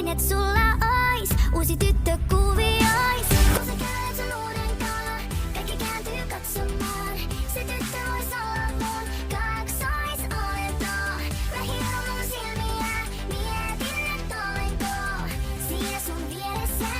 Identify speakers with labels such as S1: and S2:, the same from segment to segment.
S1: Luulin, et sulla ois uusi tyttö kuviois. Kun sä käät sun uuden kalan, kaikki kääntyy katsomaan. Se tyttö vois olla mun kaksoisolento. Mä hieron mun silmiä, mietin et olenko siinä sun vieressä,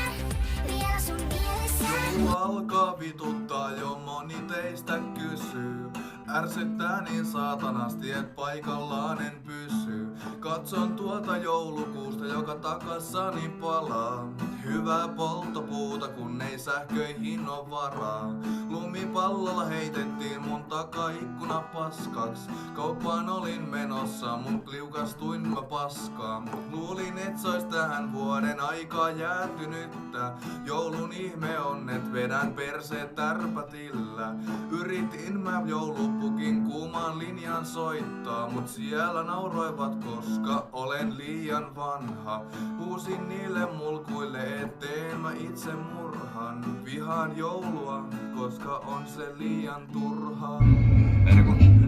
S1: vielä sun mielessä.
S2: Joulu alkaa vituttaa jo moni teistä kysyy. Ärsyttää niin saatanasti, et paikallaan en pysy. Katson tuolta joulukuusta, joka takassani palaa. Hyvää polttopuuta, kun ei sähköihin oo varaa. Lumipallolla heitettiin mun takaikkuna paskaks. Kauppaan olin menossa, mut liukastuin mä paskaan. Luulin, et se ois tähän vuoden aikaa jäätynyttä. Joulun ihme on, et vedän perseet tärpätillä. Yritin mä joulupukin kuumaan linjan soittaa, mut siellä nauroivat, koska olen liian vanha. Huusin niille mulkuille, etteen mä itse murhan. Vihaan joulua, koska on se liian turhaa.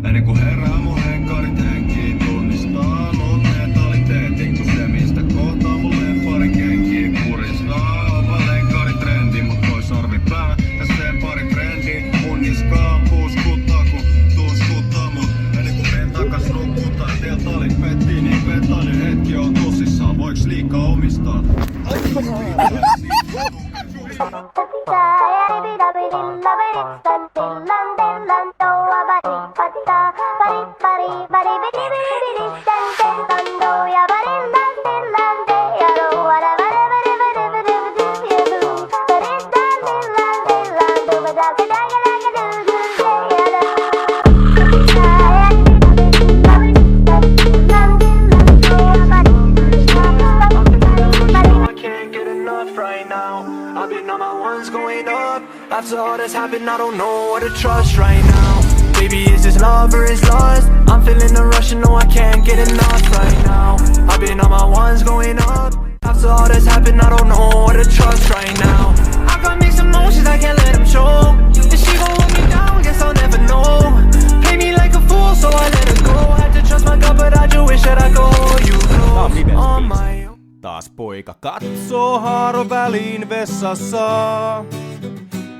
S3: Ennen kuin herää mun henkkarit henkiin, tunnistaa mun mentaliteetin, kun se mistä kohtaa mun lempari kenkiin puristaa. Oma lenkkaritrendi, mut pois sarvipää ja sen pari frendi. Mun niskaan puuskuttaa, kun tuuskuttaa mut. Ennen kuin menen takas nukkuttaa, teltalit pettii, niin pettainen hetki on tosissaan. Voiks liikaa omistaa?
S4: After all that's happened, I don't know what to trust right now. Baby, is this love or is lost? I'm feeling the rush and no, I can't get enough right now. I've been on my ones going up. After all that's happened, I don't know what to trust right now. I got mixed emotions, I can't let them show. If she gon' hold me down, guess I'll never know. Play me like a fool, so I let her go. Had to trust my gut, but I just wish that I could hold you close on my own.
S5: Taas poika katsoo haaro väliin vessassa.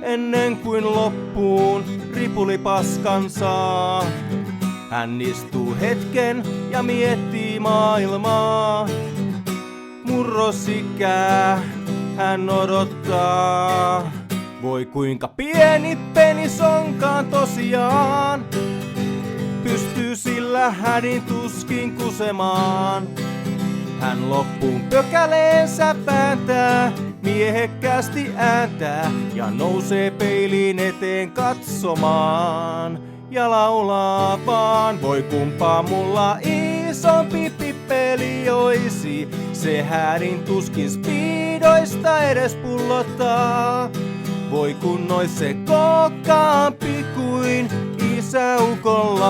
S5: Ennen kuin loppuun ripulipaskan saa. Hän istuu hetken ja miettii maailmaa. Murrosikää hän odottaa. Voi kuinka pieni penis onkaan tosiaan. Pystyy sillä hädin tuskin kusemaan. Hän loppuun pökäleensä vääntää, miehekkäästi ääntää ja nousee peiliin eteen katsomaan. Ja laulaa vaan, voi kumpaa mulla isompi pippeli oisi. Se hädin tuskin speedoista edes pullottaa. Voi kun ois se kokkaampi kuin isäukolla.